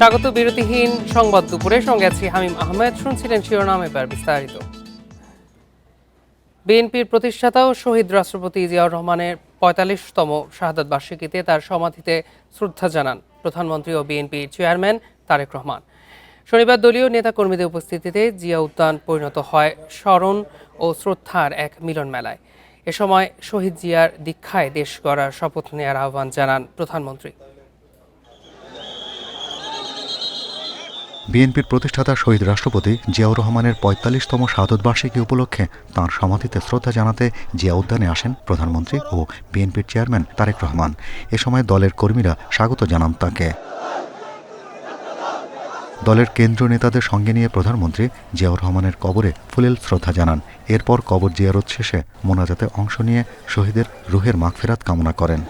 স্বাগত বিরতিহীন সংবাদ দুপুরে, সঙ্গে আছি হামিম আহমেদ। শুনছিলেন শিরোনাম, এবার বিস্তারিত। বিএনপির প্রতিষ্ঠাতা ও শহীদ রাষ্ট্রপতি জিয়াউর রহমানের ৪৫তম শাহাদাত বার্ষিকীতে তার সমাধিতে শ্রদ্ধা জানান প্রধানমন্ত্রী ও বিএনপির চেয়ারম্যান তারেক রহমান। শনিবার দলীয় নেতাকর্মীদের উপস্থিতিতে জিয়া উদ্যান পরিণত হয় স্মরণ ও শ্রদ্ধার এক মিলন মেলায়। এ সময় শহীদ জিয়ার দীক্ষায় দেশ গড়ার শপথ নেওয়ার আহ্বান জানান প্রধানমন্ত্রী। বিএনপির প্রতিষ্ঠাতা শহীদ রাষ্ট্রপতি জিয়াউর রহমানের ৪৫তম শাহাদত বার্ষিকী উপলক্ষে তাঁর সমাধিতে শ্রদ্ধা জানাতে জিয়া উদ্যানে আসেন প্রধানমন্ত্রী ও বিএনপির চেয়ারম্যান তারেক রহমান। এ সময় দলের কর্মীরা স্বাগত জানান তাঁকে। দলের কেন্দ্রীয় নেতাদের সঙ্গে নিয়ে প্রধানমন্ত্রী জিয়াউর রহমানের কবরে ফুলেল শ্রদ্ধা জানান। এরপর কবর জিয়ারত শেষে মোনাজাতে অংশ নিয়ে শহীদের রুহের মাগফিরাত কামনা করেন।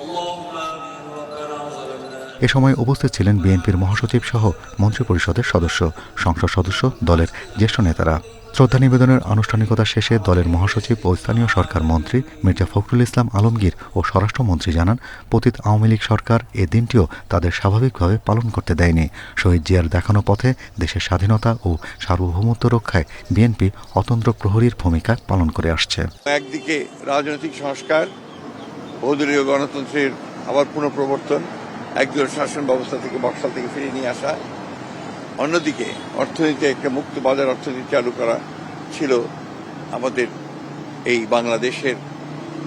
এ সময় উপস্থিত ছিলেন বিএনপির মহাসচিব সহ মন্ত্রিপরিষদের সদস্য, সংসদ সদস্য, দলের জ্যেষ্ঠ নেতারা। শ্রদ্ধা নিবেদনের আনুষ্ঠানিকতা শেষে দলের মহাসচিব ও স্থানীয় সরকার মন্ত্রী মির্জা ফখরুল ইসলাম আলমগীর ও স্বরাষ্ট্রমন্ত্রী জানান, পতিত আওয়ামী লীগ সরকার এ দিনটিও তাদের স্বাভাবিকভাবে পালন করতে দেয়নি। শহীদ জিয়ার দেখানো পথে দেশের স্বাধীনতা ও সার্বভৌমত্ব রক্ষায় বিএনপি অতন্ত্র প্রহরীর ভূমিকা পালন করে আসছে। একদিকে রাজনৈতিক সংস্কার, বহুদলীয় গণতন্ত্রের আবার পুনঃপ্রবর্তন, একদলীয় শাসন ব্যবস্থা থেকে বক্সাল থেকে ফিরিয়ে নিয়ে আসা, অন্যদিকে অর্থনীতি একটা মুক্ত বাজার অর্থনীতি চালু করা ছিল আমাদের এই বাংলাদেশের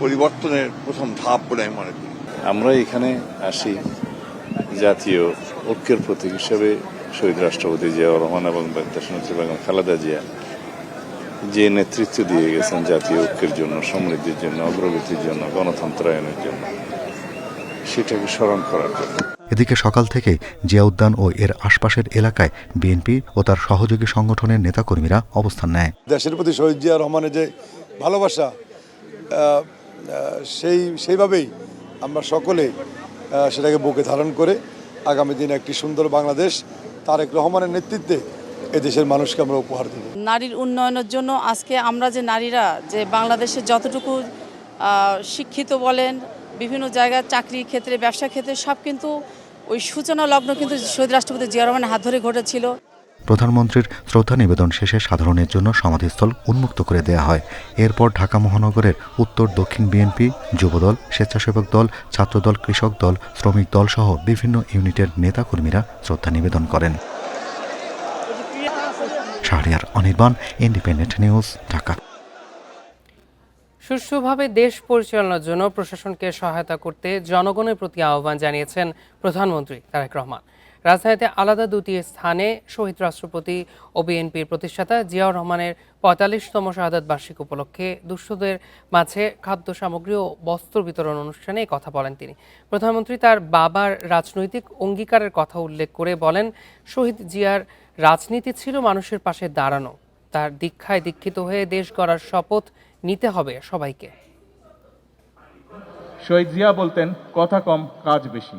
পরিবর্তনের প্রথম ধাপ বলে আমি মনে করি। আমরা এখানে আসি জাতীয় ঐক্যের প্রতীক হিসেবে শহীদ রাষ্ট্রপতি জিয়াউর রহমান এবং দেশনেত্রী বেগম খালেদা জিয়া যে নেতৃত্ব দিয়ে গেছেন জাতীয় ঐক্যের জন্য, সমৃদ্ধির জন্য, অগ্রগতির জন্য, গণতন্ত্রায়নের জন্য, সেটাকে স্মরণ করার জন্য। এদিকে সকাল থেকে জিয়া উদ্যান ও এর আশপাশের এলাকায় বিএনপি ও তার সহযোগী সংগঠনের নেতাকর্মীরা অবস্থান নেয়। দেশের প্রতি শহীদ জিয়া রহমানের যে ভালোবাসা, সেইভাবেই আমরা সকলে সেটাকে বুকে ধারণ করে আগামী দিনে একটি সুন্দর বাংলাদেশ তারেক রহমানের নেতৃত্বে এদেশের মানুষকে আমরা উপহার দেব। নারীর উন্নয়নের জন্য আজকে আমরা যে নারীরা যে বাংলাদেশে যতটুকু শিক্ষিত বলেন, বিভিন্ন জায়গায় চাকরির ক্ষেত্রে, ব্যবসা ক্ষেত্রে সব কিন্তু ওই সূচনা লগ্ন কিন্তু শহীদ রাষ্ট্রপতি জিয়া রহমানের হাত ধরে ঘটেছিল। প্রধানমন্ত্রীর শ্রদ্ধা নিবেদন শেষে সাধারণের জন্য সমাধিস্থল উন্মুক্ত করে দেয়া হয়। এরপর ঢাকা মহানগরের উত্তর দক্ষিণ বিএনপি, যুবদল, স্বেচ্ছাসেবক দল, ছাত্রদল, কৃষক দল, শ্রমিক দল সহ বিভিন্ন ইউনিটের নেতাকর্মীরা শ্রদ্ধা নিবেদন করেন। Shahriar Anirban, independent News, Dhaka. সুষ্ঠুভাবে দেশ পরিচালনার জন্য প্রশাসনকে সহায়তা করতে জনগণের প্রতি আহ্বান জানিয়েছেন প্রধানমন্ত্রী তারেক রহমান। রাজধানীতে আলাদা দুটি স্থানে শহীদ রাষ্ট্রপতি ও বিএনপির প্রতিষ্ঠাতা জিয়াউর রহমানের ৪৫তম শাহাদাত বার্ষিক উপলক্ষে দুস্থদের মাঝে খাদ্য সামগ্রী ও বস্ত্র বিতরণ অনুষ্ঠানে কথা বলেন তিনি। প্রধানমন্ত্রী তার বাবার রাজনৈতিক অঙ্গীকারের কথা উল্লেখ করে বলেন, শহীদ জিয়ার রাজনীতি ছিল মানুষের পাশে দাঁড়ানো। তার দীক্ষায় দীক্ষিত হয়ে দেশ গড়ার শপথ নিতে হবে সবাইকে। শহীদ জিয়া বলতেন, কথা কম কাজ বেশি।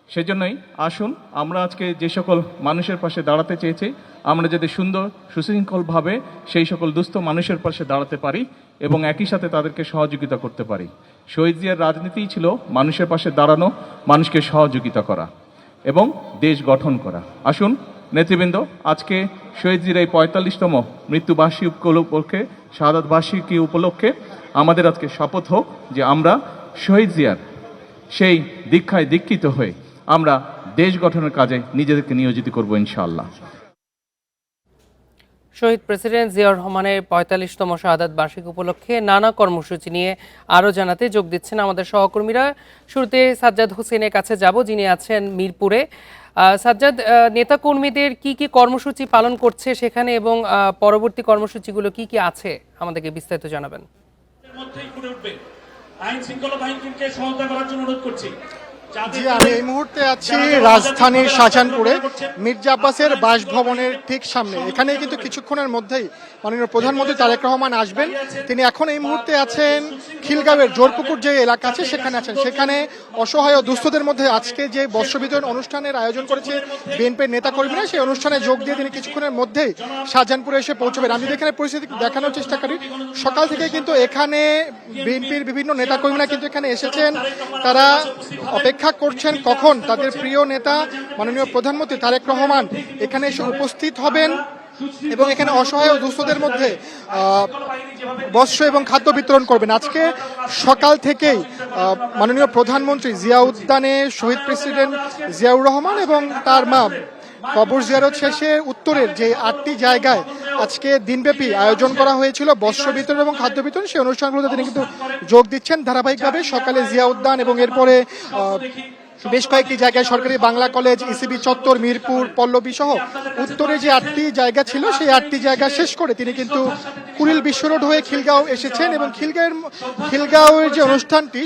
সেজন্যই আসুন আমরা আজকে যে সকল মানুষের পাশে দাঁড়াতে চেয়েছি, আমরা যাতে সুন্দর সুশৃঙ্খলভাবে সেই সকল দুস্থ মানুষের পাশে দাঁড়াতে পারি এবং একই সাথে তাদেরকে সহযোগিতা করতে পারি। শহীদ জিয়ার রাজনীতিই ছিল মানুষের পাশে দাঁড়ানো, মানুষকে সহযোগিতা করা এবং দেশ গঠন করা। আসুন নেতৃবৃন্দ, আজকে শহীদ জিয়ার এই ৪৫তম মৃত্যুবার্ষিকী উপলক্ষে, শাহাদাত বার্ষিকী উপলক্ষে আমাদের আজকে শপথ হোক যে আমরা শহীদ জিয়ার সেই দীক্ষায় দীক্ষিত হয়ে আমরা দেশ গঠনের কাজে নিজেদেরকে নিয়োজিত করব ইনশাআল্লাহ। শহীদ প্রেসিডেন্ট জিয়াউর রহমানের ৪৫তম শাহাদাত বার্ষিকী উপলক্ষে নানা কর্মসূচি নিয়ে আরও জানাতে যোগ দিচ্ছেন আমাদের সহকর্মীরা। শুরুতে সাজ্জাদ হোসেনের কাছে যাব, যিনি আছেন মিরপুরে। সাজ্জাদ, নেতাকর্মীদের কি কি কর্মসূচি পালন করছে সেখানে এবং পরবর্তী কর্মসূচিগুলো কি কি আছে আমাদেরকে বিস্তারিত জানাবেন। আইন শৃঙ্খলা বাহিনীকে সহায়তা করার জন্য অনুরোধ করছি। জি, আমি এই মুহূর্তে আছি রাজধানীর শাহজাহানপুরে মির্জা আব্বাসের বাসভবনের ঠিক সামনে। এখানে কিন্তু কিছুক্ষণের মধ্যেই মাননীয় প্রধানমন্ত্রী তারেক রহমান আসবেন। তিনি এখন এই মুহূর্তে আছেন খিলগাঁওয়ের জোরপুকুর যে এলাকা আছে সেখানে আছেন। সেখানে অসহায় ও দুস্থদের মধ্যে আজকে যে বস্ত্র বিতরণ অনুষ্ঠানের আয়োজন করেছে বিএনপির নেতাকর্মীরা, সেই অনুষ্ঠানে যোগ দিয়ে তিনি কিছুক্ষণের মধ্যেই শাহজাহানপুরে এসে পৌঁছবেন। আমি এখানে পরিস্থিতি দেখানোর চেষ্টা করি। সকাল থেকে কিন্তু এখানে বিএনপির বিভিন্ন নেতাকর্মীরা কিন্তু এখানে এসেছেন, তারা অপেক্ষা অপেক্ষা করছেন কখন তাদের প্রিয় নেতা মাননীয় প্রধানমন্ত্রী তারেক রহমান এখানে এসে উপস্থিত হবেন এবং এখানে অসহায় ও দুস্থদের মধ্যে বস্ত্র এবং খাদ্য বিতরণ করবেন। আজকে সকাল থেকেই মাননীয় প্রধানমন্ত্রী জিয়া উদ্যানে শহীদ প্রেসিডেন্ট জিয়াউর রহমান এবং তার মা কবর জিয়ারত শেষে উত্তরের যে 8টি জায়গায় আজকে দিনব্যাপী আয়োজন করা হয়েছিল বস্ত্র বিতরণ এবং খাদ্য বিতরণ, সেই অনুষ্ঠানগুলোতে তিনি কিন্তু যোগ দিচ্ছেন ধারাবাহিকভাবে। সকালে জিয়া উদ্যান এবং এরপরে বেশ কয়েকটি জায়গায় সরকারি বাংলা কলেজ, ইসিবি চত্বর, মিরপুর, পল্লবী সহ উত্তরে যে 8টি জায়গা ছিল সেই 8টি জায়গা শেষ করে তিনি কিন্তু কুড়িল বিশ্ব রোড হয়ে খিলগাঁও এসেছেন এবং খিলগাঁওয়ের যে অনুষ্ঠানটি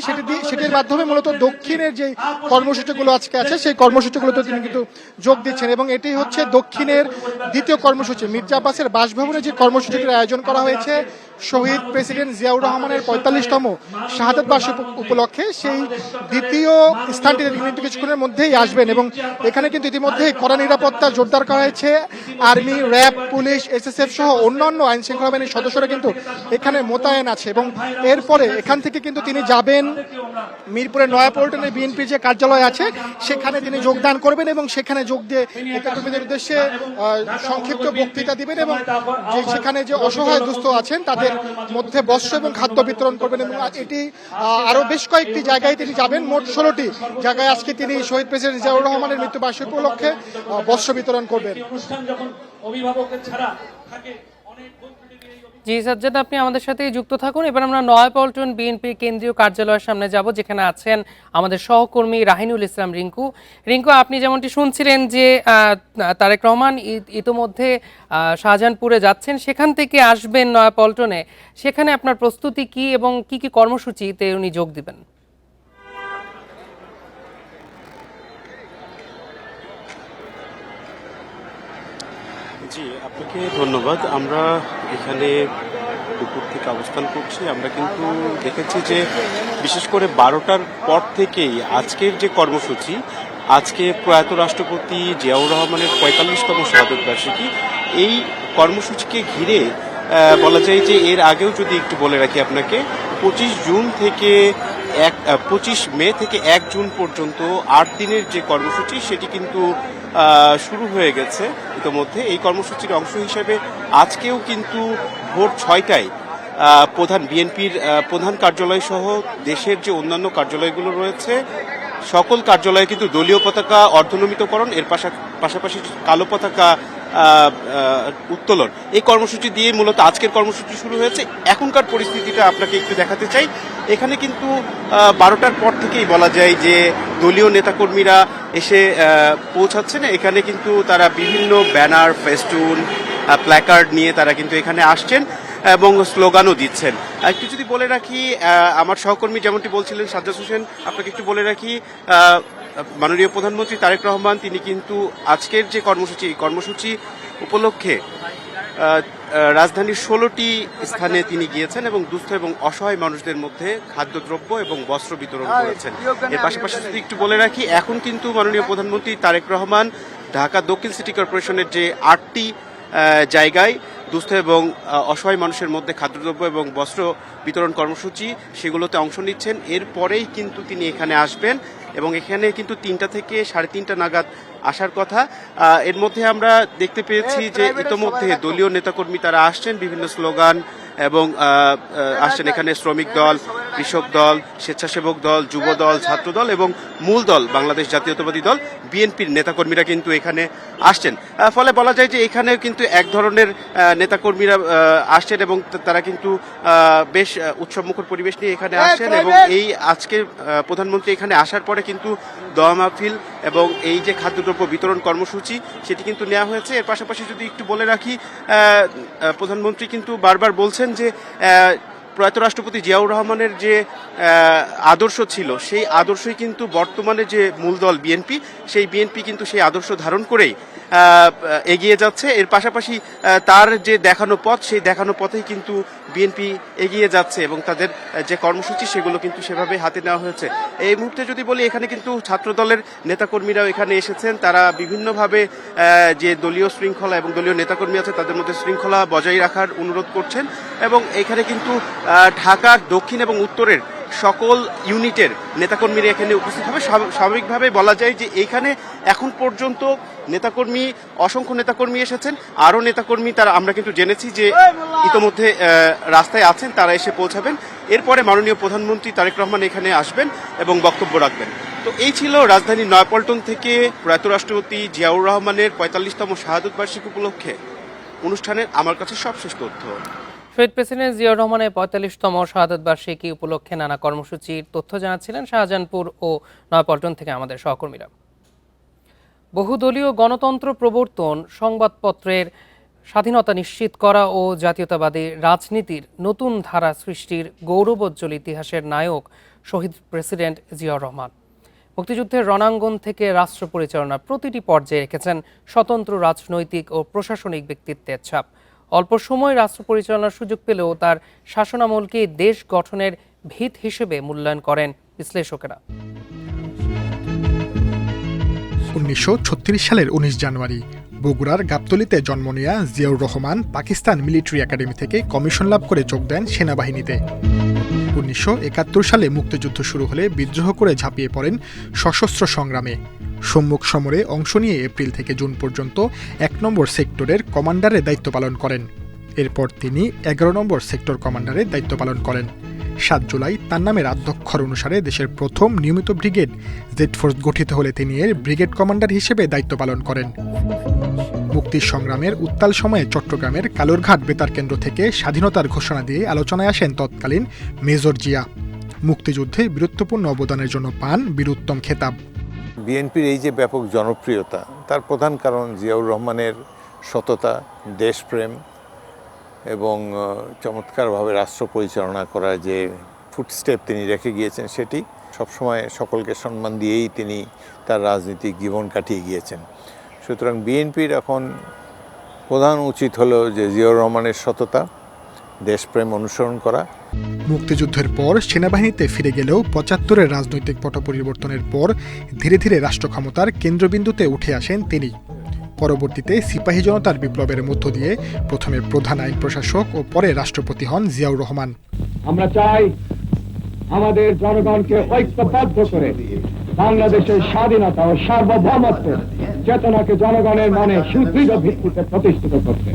সেটির মাধ্যমে মূলত দক্ষিণের যে কর্মসূচিগুলো আজকে আছে সেই কর্মসূচিগুলোতে তিনি কিন্তু যোগ দিচ্ছেন এবং এটি হচ্ছে দক্ষিণের দ্বিতীয় কর্মসূচি। মির্জা আব্বাসের বাসভবনে যে কর্মসূচিটির আয়োজন করা হয়েছে শহীদ প্রেসিডেন্ট জিয়াউর রহমানের 45তম শাহাদাত বার্ষিকী উপলক্ষে, সেই দ্বিতীয় স্থানটিতে তিনি কিন্তু কিছুক্ষণের মধ্যেই আসবেন এবং এখানে কিন্তু ইতিমধ্যেই কড়া নিরাপত্তা জোরদার করা হয়েছে। আর্মি, র্যাব, পুলিশ, এসএসএফ সহ অন্যান্য আইন শৃঙ্খলা বাহিনীর সদস্যরা কিন্তু এখানে মোতায়েন আছে এবং এরপরে এখান থেকে কিন্তু তিনি যাবেন মিরপুরের নয়াপল্টনে বিএনপির যে কার্যালয় আছে সেখানে তিনি যোগদান করবেন এবং সেখানে যোগ দিয়ে নেতাকর্মীদের উদ্দেশ্যে সংক্ষিপ্ত বক্তৃতা দিবেন এবং যে সেখানে যে অসহায় দুস্থ আছেন তাদের মধ্যে বস্ত্র এবং খাদ্য বিতরণ করবেন এবং এটি আরো বেশ কয়েকটি জায়গায় তিনি যাবেন। মোট 16টি জায়গায় আজকে তিনি শহীদ প্রেসিডেন্ট জিয়াউর রহমানের মৃত্যু বার্ষিকী উপলক্ষে বস্ত্র বিতরণ করবেন। জি সাজ্জাদ, আপনি আমাদের সাথে যুক্ত থাকুন। এবার আমরা নয়াপল্টন বিএনপি কেন্দ্রীয় কার্যালয়ের সামনে যাব, যেখানে আছেন আমাদের সহকর্মী রাহিনুল ইসলাম রিঙ্কু। আপনি যেমনটি শুনছিলেন যে তারেক রহমান ইতোমধ্যে শাহজাহানপুরে যাচ্ছেন, সেখান থেকে আসবেন নয়াপল্টনে। সেখানে আপনার প্রস্তুতি কি এবং কি কি কর্মসূচিতে উনি যোগ দিবেন? জি, আপনাকে ধন্যবাদ। আমরা এখানে দুপুর থেকে অবস্থান করছি। আমরা কিন্তু দেখেছি যে বিশেষ করে 12টার পর থেকেই আজকের যে কর্মসূচি, আজকে প্রয়াত রাষ্ট্রপতি জিয়াউর রহমানের 45তম শাহাদাত বার্ষিকী, এই কর্মসূচিকে ঘিরে বলা যায় যে এর আগেও যদি একটু বলে রাখি আপনাকে, 25 মে থেকে 1 জুন পর্যন্ত 8 দিনের যে কর্মসূচি সেটি কিন্তু শুরু হয়ে গেছে ইতিমধ্যে। এই কর্মসূচির অংশ হিসেবে আজকেও কিন্তু ভোর 6টায় বিএনপির প্রধান কার্যালয় সহ দেশের যে অন্যান্য কার্যালয়গুলো রয়েছে সকল কার্যালয়ে কিন্তু দলীয় পতাকা অর্ধনমিতকরণ, এর পাশাপাশি কালো পতাকা উত্তোলন, এই কর্মসূচি দিয়ে মূলত আজকের কর্মসূচি শুরু হয়েছে। এখনকার পরিস্থিতিটা আপনাকে একটু দেখাতে চাই। এখানে কিন্তু 12টার পর থেকেই বলা যায় যে দলীয় নেতাকর্মীরা এসে পৌঁছাচ্ছেন। এখানে কিন্তু তারা বিভিন্ন ব্যানার, ফেস্টুন, প্ল্যাকার্ড নিয়ে তারা কিন্তু এখানে আসছেন এবং স্লোগানও দিচ্ছেন। একটু যদি বলে রাখি, আমার সহকর্মী যেমনটি বলছিলেন সাজ্জাদ হোসেন, আপনাকে একটু বলে রাখি, মাননীয় প্রধানমন্ত্রী তারেক রহমান তিনি কিন্তু আজকের যে কর্মসূচি উপলক্ষে রাজধানীর 16টি স্থানে তিনি গিয়েছেন এবং দুস্থ এবং অসহায় মানুষদের মধ্যে খাদ্যদ্রব্য এবং বস্ত্র বিতরণ করেছেন। এর পাশাপাশি যদি একটু বলে রাখি, এখন কিন্তু মাননীয় প্রধানমন্ত্রী তারেক রহমান ঢাকা দক্ষিণ সিটি কর্পোরেশনের যে 8টি জায়গায় দুস্থ এবং অসহায় মানুষের মধ্যে খাদ্যদ্রব্য এবং বস্ত্র বিতরণ কর্মসূচি সেগুলোতে অংশ নিচ্ছেন। এরপরেই কিন্তু তিনি এখানে আসবেন এবং এখানে কিন্তু 3টা থেকে 3:30 নাগাদ আসার কথা। এর মধ্যে আমরা দেখতে পেয়েছি যে ইতোমধ্যে দলীয় নেতাকর্মী তারা আসছেন, বিভিন্ন স্লোগান এবং আসছেন এখানে শ্রমিক দল, কৃষক দল, স্বেচ্ছাসেবক দল, যুব দল, ছাত্র দল এবং মূল দল বাংলাদেশ জাতীয়তাবাদী দল বিএনপির নেতাকর্মীরা কিন্তু এখানে আসছেন। ফলে বলা যায় যে এখানে কিন্তু এক ধরনের নেতাকর্মীরা আসছেন এবং তারা কিন্তু বেশ উৎসবমুখর পরিবেশ নিয়ে এখানে আসছেন এবং এই আজকে প্রধানমন্ত্রী এখানে আসার পরে কিন্তু দোয়া মাহফিল এবং এই যে খাদ্যদ্রব্য বিতরণ কর্মসূচি সেটি কিন্তু নেওয়া হয়েছে। এর পাশাপাশি যদি একটু বলে রাখি, প্রধানমন্ত্রী কিন্তু বারবার বলছেন যে প্রয়াত রাষ্ট্রপতি জিয়াউর রহমানের যে আদর্শ ছিল সেই আদর্শই কিন্তু বর্তমানে যে মূল দল বিএনপি, সেই বিএনপি কিন্তু সেই আদর্শ ধারণ করেই এগিয়ে যাচ্ছে। এর পাশাপাশি তার যে দেখানো পথ, সেই দেখানো পথেই কিন্তু বিএনপি এগিয়ে যাচ্ছে এবং তাদের যে কর্মসূচি সেগুলো কিন্তু সেভাবে হাতে নেওয়া হয়েছে। এই মুহূর্তে যদি বলি, এখানে কিন্তু ছাত্র দলের নেতাকর্মীরাও এখানে এসেছেন। তারা বিভিন্নভাবে যে দলীয় শৃঙ্খলা এবং দলীয় নেতাকর্মী আছে তাদের মধ্যে শৃঙ্খলা বজায় রাখার অনুরোধ করছেন এবং এখানে কিন্তু ঢাকার দক্ষিণ এবং উত্তরের সকল ইউনিটের নেতাকর্মীরা এখানে উপস্থিত হবে। স্বাভাবিকভাবে বলা যায় যে এইখানে এখন পর্যন্ত অসংখ্য নেতাকর্মী এসেছেন, আরও নেতাকর্মী আমরা কিন্তু জেনেছি যে ইতোমধ্যে রাস্তায় আছেন, তারা এসে পৌঁছাবেন। এরপরে মাননীয় প্রধানমন্ত্রী তারেক রহমান এখানে আসবেন এবং বক্তব্য রাখবেন। তো এই ছিল রাজধানীর নয়াপল্টন থেকে প্রয়াত রাষ্ট্রপতি জিয়াউর রহমানের ৪৫তম শাহাদত বার্ষিকী উপলক্ষে অনুষ্ঠানের আমার কাছে সবশেষ তথ্য। শহীদ প্রেসিডেন্ট জিয়াউর রহমানের ৪৫তম শাহাদত বার্ষিকী উপলক্ষে নানা কর্মসূচির তথ্য জানাচ্ছিলেন শাহজাহানপুর ও নয়াপল্টন থেকে আমাদের সহকর্মীরা। বহুদলীয় গণতন্ত্র প্রবর্তন, সংবাদপত্রের স্বাধীনতা নিশ্চিত করা ও জাতীয়তাবাদী রাজনীতির নতুন ধারা সৃষ্টির গৌরবোজ্জ্বল ইতিহাসের নায়ক শহীদ প্রেসিডেন্ট জিয়াউর রহমান। মুক্তিযুদ্ধের রণাঙ্গন থেকে রাষ্ট্র পরিচালনার প্রতিটি পর্যায়ে রেখেছেন স্বতন্ত্র রাজনৈতিক ও প্রশাসনিক ব্যক্তিত্বের ছাপ। অল্প সময় রাষ্ট্র পরিচালনার সুযোগ পেলেও তার শাসনামলকে দেশ গঠনের ভিত হিসেবে মূল্যায়ন করেন বিশ্লেষকেরা। ১৯৩৬ সালের ১৯ জানুয়ারি বগুড়ার গাবতলীতে জন্ম নেয়া জিয়াউর রহমান পাকিস্তান মিলিটারি একাডেমি থেকে কমিশন লাভ করে যোগ দেন সেনাবাহিনীতে। ১৯৭১ সালে মুক্তিযুদ্ধ শুরু হলে বিদ্রোহ করে ঝাঁপিয়ে পড়েন সশস্ত্র সংগ্রামে। সম্মুখ সমরে অংশ নিয়ে এপ্রিল থেকে জুন পর্যন্ত ১ নম্বর সেক্টরের কমান্ডারের দায়িত্ব পালন করেন। এরপর তিনি ১১ নম্বর সেক্টর কমান্ডারের দায়িত্ব পালন করেন। ৭ জুলাই তার নামের আদ্যক্ষর অনুসারে দেশের প্রথম নিয়মিত ব্রিগেড জেড ফোর্স গঠিত হলে তিনি এর ব্রিগেড কমান্ডার হিসেবে দায়িত্ব পালন করেন। মুক্তির সংগ্রামের উত্তাল সময়ে চট্টগ্রামের কালুরঘাট বেতার কেন্দ্র থেকে স্বাধীনতার ঘোষণা দিয়ে আলোচনায় আসেন তৎকালীন মেজর জিয়া। মুক্তিযুদ্ধে বীরত্বপূর্ণ অবদানের জন্য পান বীরোত্তম খেতাব। বিএনপির এই যে ব্যাপক জনপ্রিয়তা, তার প্রধান কারণ জিয়াউর রহমানের সততা, দেশপ্রেম এবং চমৎকারভাবে রাষ্ট্র পরিচালনা করার যে ফুটস্টেপ তিনি রেখে গিয়েছেন, সেটি সবসময় সকলকে সম্মান দিয়েই তিনি তার রাজনৈতিক জীবন কাটিয়ে গিয়েছেন। সুতরাং বিএনপির এখন প্রধান উচিত হলো যে জিয়াউর রহমানের সততা, দেশপ্রেম অনুসরণ করা। মুক্তিযুদ্ধের পর সেনাবাহিনীতে ফিরে গেলেও ৭৫-এর রাজনৈতিক পট পরিবর্তনের পর ধীরে ধীরে রাষ্ট্র ক্ষমতার কেন্দ্রবিন্দুতে উঠে আসেন তিনি। পরবর্তীতে সিপাহী জনতার বিপ্লবের মধ্য দিয়ে প্রথমে প্রধান আইন প্রশাসক ও পরে রাষ্ট্রপতি হন জিয়াউর রহমান। আমরা চাই আমাদের জনগণকে ঐক্যবদ্ধ করে বাংলাদেশের স্বাধীনতা ও সার্বভৌমত্বের চেতনাকে জনগণের মনে সুদৃঢ় ভিত্তিতে প্রতিষ্ঠিত করতে।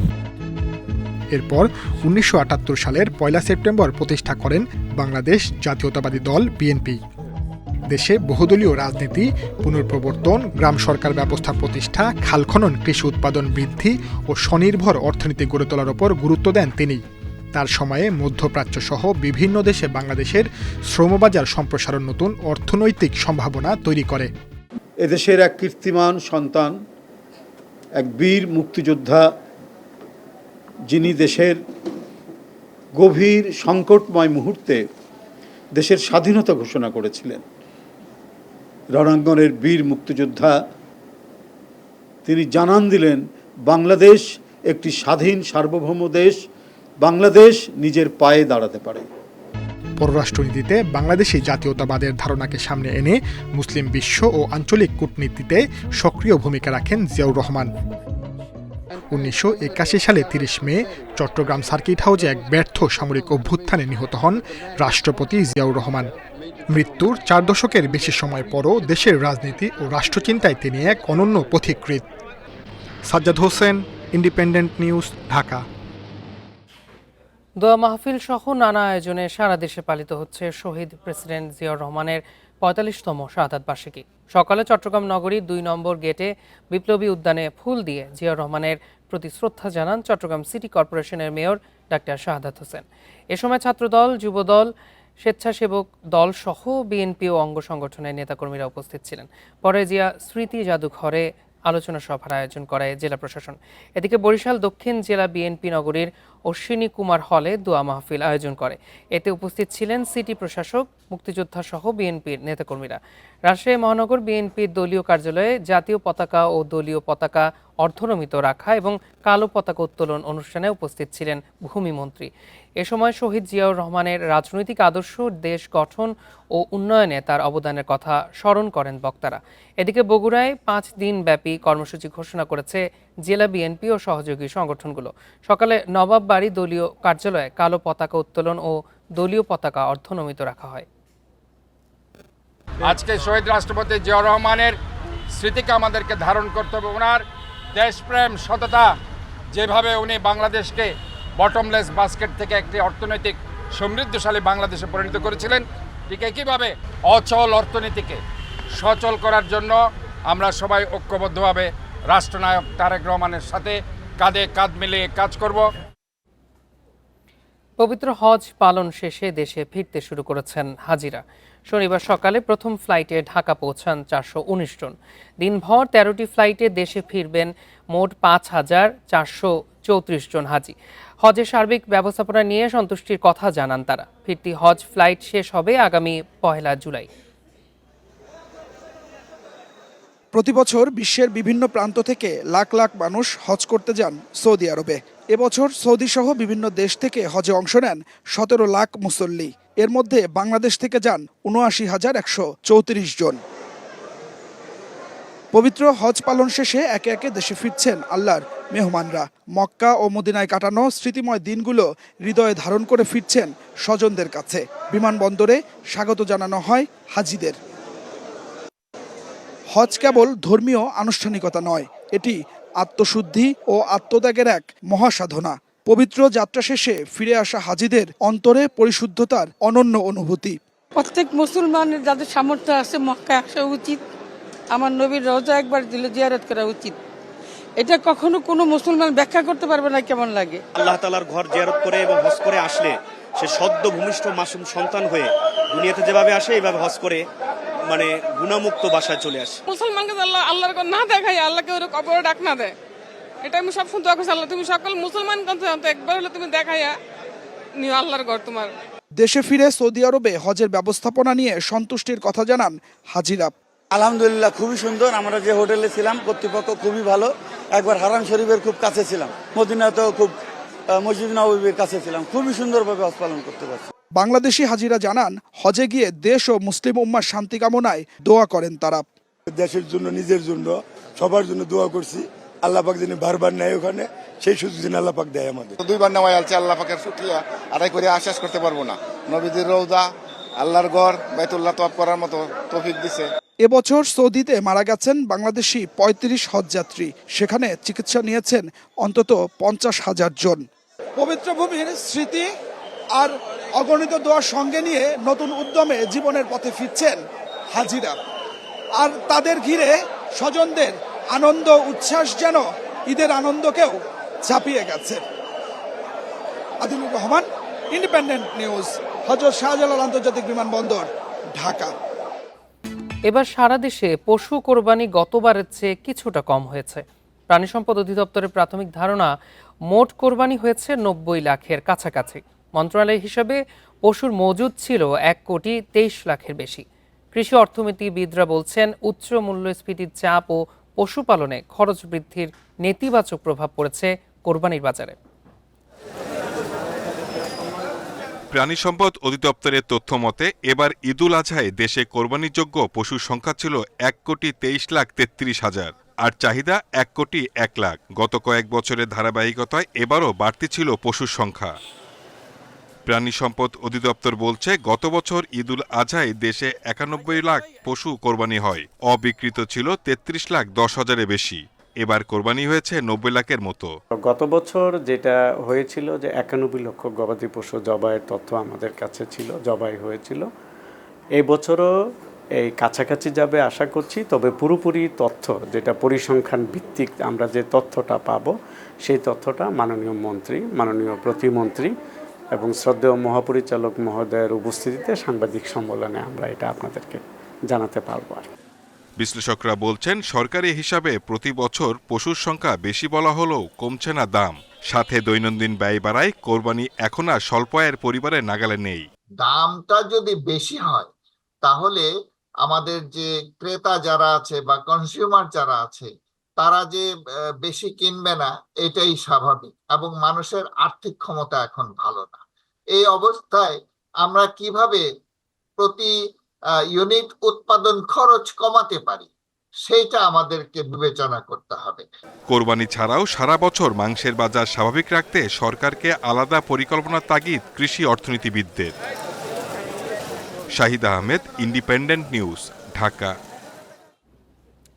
এরপর ১৯৭৮ সালের ১ সেপ্টেম্বর প্রতিষ্ঠা করেন বাংলাদেশ জাতীয়তাবাদী দল বিএনপি। দেশে বহুদলীয় রাজনীতি পুনঃপ্রবর্তন, গ্রাম সরকার ব্যবস্থা প্রতিষ্ঠা, খাল খনন, কৃষি উৎপাদন বৃদ্ধি ও স্বনির্ভর অর্থনীতি গড়ে তোলার উপর গুরুত্ব দেন তিনি। তার সময়ে মধ্যপ্রাচ্য সহ বিভিন্ন দেশে বাংলাদেশের শ্রমবাজার সম্প্রসারণ নতুন অর্থনৈতিক সম্ভাবনা তৈরি করে। এদেশের এক কীর্তিমান সন্তান, এক বীর মুক্তিযোদ্ধা, যিনি দেশের গভীর সংকটময় মুহূর্তে দেশের স্বাধীনতা ঘোষণা করেছিলেন। রণাঙ্গনের বীর মুক্তিযোদ্ধা তিনি জানান দিলেন বাংলাদেশ একটি স্বাধীন সার্বভৌম দেশ, বাংলাদেশ নিজের পায়ে দাঁড়াতে পারে। পররাষ্ট্রনীতিতে বাংলাদেশি জাতীয়তাবাদের ধারণাকে সামনে এনে মুসলিম বিশ্ব ও আঞ্চলিক কূটনীতিতে সক্রিয় ভূমিকা রাখেন জিয়াউর রহমান। ১৯৮১ সালে ৩০ মে চট্টগ্রাম সার্কিট হাউজে এক ব্যর্থ সামরিক অভ্যুত্থানে নিহত হন রাষ্ট্রপতি জিয়াউর রহমান। মৃত্যুর ৪ দশকের বেশি সময় পরও দেশের রাজনীতি ও রাষ্ট্রচিন্তায় তিনি এক অনন্য পথিকৃৎ। Sajjad Hossain, Independent News, Dhaka. দোয়া মাহফিল সহ নানা আয়োজনে সারা দেশে পালিত হচ্ছে শহীদ প্রেসিডেন্ট জিয়াউর রহমানের ৪৫তম শাহাদাত বার্ষিকী। সকালে চট্টগ্রাম নগরীর ২ নম্বর গেটে বিপ্লবী উদ্যানে ফুল দিয়ে জিয়াউর রহমানের প্রতি শ্রদ্ধা জানান চট্টগ্রাম সিটি কর্পোরেশনের মেয়র ডাক্তার শাহাদাত হোসেন। এ সময় ছাত্রদল, যুবদল, স্বেচ্ছাসেবক দল সহ বিএনপি ও অঙ্গ সংগঠনের নেতাকর্মীরা উপস্থিত ছিলেন। পরে জিয়া স্মৃতি জাদুঘরে আলোচনা সভার আয়োজন করে জেলা প্রশাসন। এদিকে বরিশাল দক্ষিণ জেলা বিএনপি নগরীর অশ্বিনী কুমার হলে দোয়া মাহফিল আয়োজন করে। এতে উপস্থিত ছিলেন সিটি প্রশাসক, মুক্তিযোদ্ধা সহ বিএনপির নেতাকর্মীরা। রাজশাহী মহানগর বিএনপির দলীয় কার্যালয়ে জাতীয় পতাকা ও দলীয় পতাকা অর্ধনমিত রাখা এবং কালো পতাকা উত্তোলন অনুষ্ঠানে উপস্থিত ছিলেন ভূমিমন্ত্রী। এ সময় শহীদ জিয়াউর রহমানের রাজনৈতিক আদর্শ, দেশ গঠন ও উন্নয়নে তার অবদানের কথা স্মরণ করেন বক্তারা। এদিকে বগুড়ায় ৫ দিন ব্যাপী কর্মসূচি ঘোষণা করেছে জেলা বিএনপি ও সহযোগী সংগঠনগুলো। সকালে নবাব বাড়ি দলীয় কার্যালয়ে কালো পতাকা উত্তোলন ও দলীয় পতাকা অর্ধনমিত রাখা হয়। আজকে শহীদ রাষ্ট্রপতি জিয়াউর রহমানের স্মৃতিকে আমাদেরকে ধারণ করতে হবে। ওনার দেশপ্রেম, সততা, যেভাবে উনি বাংলাদেশকে বটমলেস বাস্কেট থেকে একটি অর্থনৈতিক সমৃদ্ধশালী বাংলাদেশে পরিণত করেছিলেন, ঠিক একইভাবে অচল অর্থনীতিকে সচল করার জন্য আমরা সবাই ঐক্যবদ্ধভাবে রাষ্ট্রনায়ক তারেক রহমানের সাথে কাঁধে কাঁধ মিলিয়ে কাজ করব। পবিত্র হজ পালন শেষে দেশে ফিরতে শুরু করেছেন হাজিরা। শনিবার সকালে প্রথম ফ্লাইটে ঢাকা পৌঁছান 419 জন। দিনভর 13টি ফ্লাইটে দেশে ফিরবেন মোট 5,434 জন হাজি। হজের সার্বিক ব্যবস্থাপনা নিয়ে সন্তুষ্টির কথা জানান তারা। ফিরতি হজ ফ্লাইট শেষ হবে আগামী 1 জুলাই। প্রতি বছর বিশ্বের বিভিন্ন প্রান্ত থেকে লাখ লাখ মানুষ হজ করতে যান সৌদি আরবে। এবছর সৌদি সহ বিভিন্ন দেশ থেকে হজে অংশ নেন 17 লাখ মুসল্লি। এর মধ্যে বাংলাদেশ থেকে যান ৭৯,১34 জন। পবিত্র হজ পালন শেষে একে একে দেশে ফিরছেন আল্লাহর মেহমানরা। মক্কা ও মদিনায় কাটানো স্মৃতিময় দিনগুলো হৃদয়ে ধারণ করে ফিরছেন স্বজনদের কাছে। বিমানবন্দরে স্বাগত জানানো হয় হাজিদের। হজ কেবল ধর্মীয় আনুষ্ঠানিকতা নয়, এটি আত্মশুদ্ধি ও আত্মত্যাগের এক মহাসাধনা। পবিত্র যাত্রা শেষে ফিরে আসা হাজিদের অন্তরে পরিশুদ্ধতার অনন্য অনুভূতি। প্রত্যেক মুসলমানের যাদের সামর্থ্য আছে মক্কা আসা উচিত, আমার নবীর রওজা একবার দিলে জিয়ারত করা উচিত। এটা কখনো কোনো মুসলমান ব্যাখ্যা করতে পারবে না কেমন লাগে। আল্লাহ তাআলার ঘর জিয়ারত করে এবং হজ করে আসলে সে সদ্য ভূমিষ্ঠ মাসুম সন্তান হয়ে দুনিয়াতে যেভাবে আসে এইভাবে হজ করে মানে গুণামুক্ত বাসায় চলে আসে। মুসলমানকে আল্লাহর ঘর না দেখায়, আল্লাহকে ওর কবরে ডাক না দেয়, এটা আমি সব শুনতে পাচ্ছি। আল্লাহ তুমি সকল মুসলমান একবার হলে তুমি দেখাইয়া নিও আল্লাহর ঘর তোমার। দেশে ফিরে সৌদি আরবে হজের ব্যবস্থাপনা নিয়ে সন্তুষ্টির কথা জানান হাজিরা। আলহামদুলিল্লাহ, খুবই সুন্দর। আমরা যে হোটেলে ছিলাম কর্তৃপক্ষ খুবই ভালো। একবার হারাম শরীফের খুব কাছে ছিলাম, মদিনাতেও খুব মসজিদ নববীর কাছে ছিলাম। খুবই সুন্দরভাবে হজ পালন করতে পারছি। বাংলাদেশি হাজিরা জানান হজে গিয়ে দেশ ও মুসলিম উম্মার শান্তি কামনায় দোয়া করেন তারা। দেশের জন্য, নিজের জন্য, সবার জন্য দোয়া করছি। আল্লাহ পাক যিনি বারবার নেয় ওখানে, সেই সুযোগ যিনি আল্লাহ পাক দেয় আমাদের। 2বার নেওয়া আছে, আল্লাহ পাকের শুকরিয়া আদায় করে আশ্বাস করতে পারবো না। নবীদের রওজা, আল্লাহর ঘর, বাইতুল্লাহ তওয়াফ করার মতো তৌফিক দিছে। এবছর সৌদিতে মারা গেছেন বাংলাদেশি 35 হজযাত্রী। সেখানে চিকিৎসা নিয়েছেন অন্তত 50,000 জন। পবিত্র ভূমির স্মৃতি আর অগণিত দোয়ার সঙ্গে নিয়ে নতুন উদ্যমে জীবনের পথে ফিরছেন হাজিরা। আর তাদের ঘিরে স্বজনদের আনন্দ উচ্ছ্বাস যেন ঈদের আনন্দকেও ছাপিয়ে গেছে। আদিলুর রহমান, ইন্ডিপেন্ডেন্ট নিউজ, হযরত শাহজালাল আন্তর্জাতিক বিমানবন্দর, ঢাকা। এবার সারা দেশে পশু কোরবানি গতবারের চেয়ে কিছুটা কম হয়েছে। প্রাণী সম্পদ অধিদপ্তরের প্রাথমিক ধারণা, মোট কোরবানি হয়েছে 90 লাখের কাছাকাছি। মন্ত্রণালয়ের হিসাবে পশুর মজুদ ছিল 1,23 লাখের বেশি। কৃষি অর্থনীতিবিদরা বলছেন উচ্চ মূল্যস্ফীতির চাপ ও পশুপালনে খরচ বৃদ্ধির নেতিবাচক প্রভাব পড়েছে কোরবানির বাজারে। প্রাণী সম্পদ অধিদপ্তরের তথ্য মতে এবার ঈদুল আজহায় দেশে কোরবানিযোগ্য পশুর সংখ্যা ছিল 1,23,33,000 আর চাহিদা 1,01,00,000 লাখ। গত কয়েক বছরের ধারাবাহিকতায় এবারও বাড়তি ছিল পশুর সংখ্যা। প্রাণী সম্পদ অধিদপ্তর বলছে গত বছর ঈদুল আজহায় দেশে 91 লাখ পশু কোরবানি হয়, অবিকৃত ছিল 33,10,000-এর বেশি। এবার কোরবানি হয়েছে 90 লাখের মতো। গত বছর যেটা হয়েছিল যে 91 লক্ষ গবাদি পশু জবাইয়ের তথ্য আমাদের কাছে ছিল, জবাই হয়েছিল। এই বছরও এই কাছাকাছি যাবে আশা করছি, তবে পুরোপুরি তথ্য যেটা পরিসংখ্যান ভিত্তিক আমরা যে তথ্যটা পাবো সেই তথ্যটা মাননীয় মন্ত্রী, মাননীয় প্রতিমন্ত্রী এবং শ্রদ্ধেয় মহাপরিচালক মহোদয়ের উপস্থিতিতে সাংবাদিক সম্মেলনে আমরা এটা আপনাদেরকে জানাতে পারবো। বিশ্লেষকরা বলছেন সরকারি হিসাবে প্রতি বছর পশুর সংখ্যা বেশি বলা হলেও কমছে না দাম, সাথে দৈনন্দিন ব্যয় বাড়ায় কোরবানি এখন আর স্বল্প আয়ের পরিবারের নাগালে নেই। দামটা যদি বেশি হয় তাহলে আমাদের যে ক্রেতা যারা আছে বা কনজিউমার যারা আছে তারা যে বেশি কিনবে না, এটাই স্বাভাবিক। এবং মানুষের আর্থিক ক্ষমতা এখন ভালো না। এই অবস্থায় আমরা কিভাবে প্রতি ইউনিট উৎপাদন খরচ কমাতে পারি সেটা আমাদেরকে বিবেচনা করতে হবে। কোরবানি ছাড়াও সারা বছর মাংসের বাজার স্বাভাবিক রাখতে সরকারকে আলাদা পরিকল্পনার তাগিদ কৃষি অর্থনীতিবিদদের। Shahid Ahmed, Independent News, Dhaka.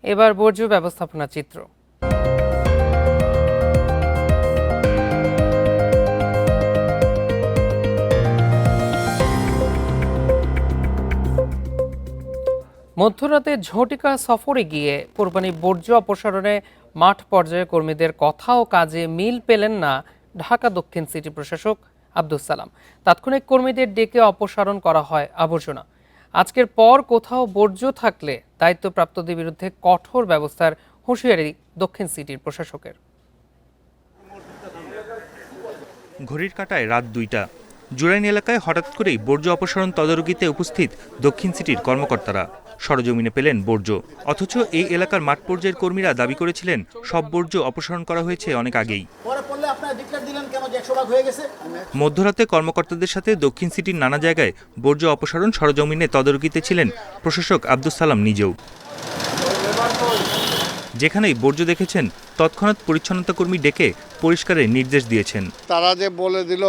এবার বর্জ্য ব্যবস্থাপনা চিত্র। মধ্যরাতে ঝটিকা সফরে গিয়ে কোরবানি বর্জ্য অপসারণে মাঠ পর্যায়ে কর্মীদের কথা ও কাজে মিল পেলেন না ঢাকা দক্ষিণ সিটি প্রশাসক আব্দুস সালাম। তাৎক্ষণিক কর্মীদের ডেকে অপসারণ করা হয় আবর্জনা। আজকের পর কোথাও বর্জ্য থাকলে দায়িত্বপ্রাপ্তদের বিরুদ্ধে কঠোর ব্যবস্থার হুঁশিয়ারি দক্ষিণ সিটির প্রশাসকের। ঘড়ির কাঁটায় রাত 2টা। জুরাইন এলাকায় হঠাৎ করেই বর্জ্য অপসারণ তদারকিতে উপস্থিত দক্ষিণ সিটির কর্মকর্তারা। সরজমিনে পেলেন বর্জ্য, অথচ এই এলাকার মাঠ পর্যায়ের কর্মীরা দাবি করেছিলেন সব বর্জ্য অপসারণ করা হয়েছে অনেক আগেই। মধ্যরাতে কর্মকর্তাদের সাথে দক্ষিণ সিটির নানা জায়গায় বর্জ্য অপসারণ সরজমিনে তদারকিতে ছিলেন প্রশাসক আব্দুস সালাম নিজেও। যেখানেই বর্জ্য দেখেছেন তৎক্ষণাৎ পরিচ্ছন্নতা কর্মী ডেকে পরিষ্কারের নির্দেশ দিয়েছেন। তারা যে বলে দিল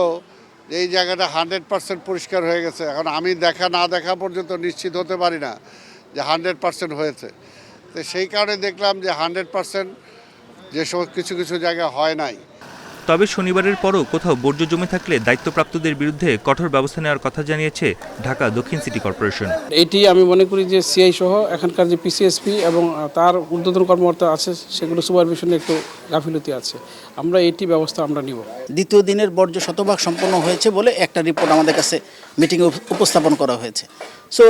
এই জায়গাটা 100% পরিষ্কার হয়ে গেছে, এখন আমি না দেখা পর্যন্ত নিশ্চিত হতে পারি না যে 100% হয়েছে। তো সেই কারণে দেখলাম যে 100% যে সমস্ত কিছু জায়গা হয় নাই। তবে শনিবারের পরও কোথাও বর্জ্য জমে থাকলে দায়িত্বপ্রাপ্তদের বিরুদ্ধে কঠোর ব্যবস্থা নেওয়ার কথা জানিয়েছে ঢাকা দক্ষিণ সিটি কর্পোরেশন। এটি আমি মনে করি যে সিআই সহ এখানকার যে পিসিএসপি এবং তার ঊর্ধ্বতন কর্মকর্তা আছে সেগুলো সুপারভিশনে একটু গাফিলতি আছে। আমরা এটি ব্যবস্থা আমরা নিব। দ্বিতীয় দিনের বর্জ্য শতভাগ সম্পন্ন হয়েছে বলে একটা রিপোর্ট আমাদের কাছে মিটিংয়ে উপস্থাপন করা হয়েছে। সো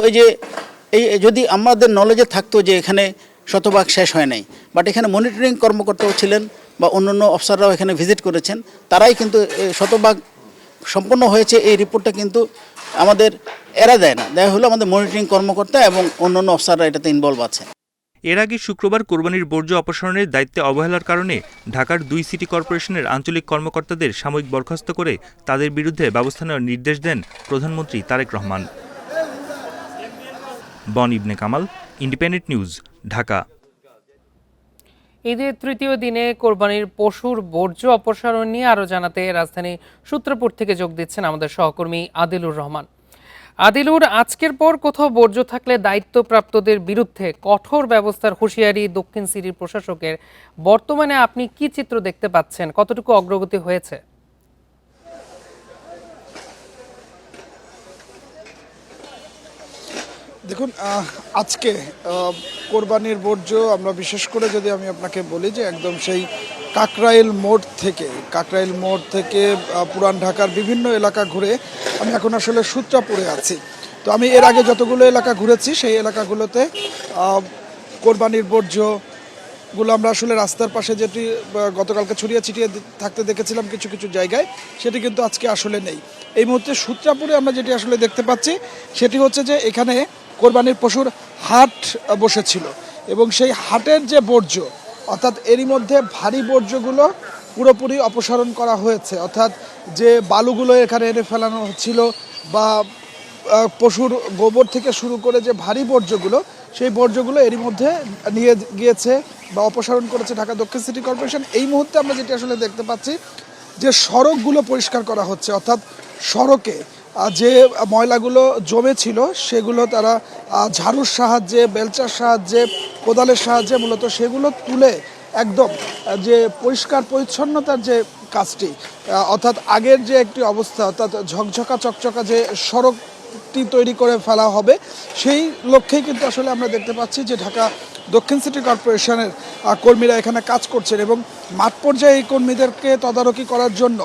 এই যদি আমাদের নলেজে থাকতো যে এখানে শতভাগ শেষ হয় নাই, বাট এখানে মনিটরিং কর্মকর্তাও ছিলেন বা অন্যান্য অফিসাররাও এখানে ভিজিট করেছেন, তারাই কিন্তু শতভাগ সম্পন্ন হয়েছে এই রিপোর্টটা কিন্তু আমাদের এরা দেয় না, দেয়া হলো আমাদের মনিটরিং কর্মকর্তা এবং অন্যান্য অফিসাররা এটাতে ইনভলভ আছে। এর আগে শুক্রবার কোরবানির বর্জ্য অপসারণের দায়িত্বে অবহেলার কারণে ঢাকার 2 সিটি কর্পোরেশনের আঞ্চলিক কর্মকর্তাদের সাময়িক বরখাস্ত করে তাদের বিরুদ্ধে ব্যবস্থা নেওয়ার নির্দেশ দেন প্রধানমন্ত্রী তারেক রহমান। বন ইবনে কামাল, ইন্ডিপেন্ডেন্ট নিউজ, ঢাকা। ঈদের তৃতীয় দিনে কোরবানির পশুর বর্জ্য অপসারণ নিয়ে আরও জানাতে রাজধানী সূত্রপুর থেকে যোগ দিচ্ছেন আমাদের সহকর্মী আদিলুর রহমান। আদিলুর, আজকের পর কোথাও বর্জ্য থাকলে দায়িত্বপ্রাপ্তদের বিরুদ্ধে কঠোর ব্যবস্থার হুঁশিয়ারি দক্ষিণ সিটির প্রশাসকের। বর্তমানে আপনি কি চিত্র দেখতে পাচ্ছেন, কতটুকু অগ্রগতি হয়েছে? দেখুন, আজকে কোরবানির বর্জ্য আমরা বিশেষ করে যদি আমি আপনাকে বলি যে একদম সেই কাকরাইল মোড় থেকে পুরান ঢাকার বিভিন্ন এলাকা ঘুরে আমি এখন আসলে সূত্রাপুরে আছি। তো আমি এর আগে যতগুলো এলাকা ঘুরেছি সেই এলাকাগুলোতে কোরবানির বর্জ্যগুলো আমরা আসলে রাস্তার পাশে যেটি গতকালকে ছড়িয়ে ছিটিয়ে থাকতে দেখেছিলাম কিছু কিছু জায়গায়, সেটি কিন্তু আজকে আসলে নেই। এই মুহূর্তে সূত্রাপুরে আমরা যেটি আসলে দেখতে পাচ্ছি সেটি হচ্ছে যে এখানে কোরবানির পশুর হাট বসেছিল এবং সেই হাটের যে বর্জ্য, অর্থাৎ এরই মধ্যে ভারী বর্জ্যগুলো পুরোপুরি অপসারণ করা হয়েছে। অর্থাৎ যে বালুগুলো এখানে এনে ফেলানো হচ্ছিল বা পশুর গোবর থেকে শুরু করে যে ভারী বর্জ্যগুলো, সেই বর্জ্যগুলো এরই মধ্যে নিয়ে গিয়েছে বা অপসারণ করেছে ঢাকা দক্ষিণ সিটি কর্পোরেশন। এই মুহূর্তে আমরা যেটি আসলে দেখতে পাচ্ছি যে সড়কগুলো পরিষ্কার করা হচ্ছে, অর্থাৎ সড়কে যে ময়লাগুলো জমেছিল সেগুলো তারা ঝাড়ুর সাহায্যে, বেলচার সাহায্যে, কোদালের সাহায্যে মূলত সেগুলো তুলে একদম যে পরিষ্কার পরিচ্ছন্নতার যে কাজটি, অর্থাৎ আগের যে একটি অবস্থা, অর্থাৎ ঝকঝকা চকচকা যে সড়কটি তৈরি করে ফেলা হবে, সেই লক্ষ্যেই কিন্তু আসলে আমরা দেখতে পাচ্ছি যে ঢাকা দক্ষিণ সিটি কর্পোরেশনের কর্মীরা এখানে কাজ করছেন এবং মাঠ পর্যায়ে এই কর্মীদেরকে তদারকি করার জন্য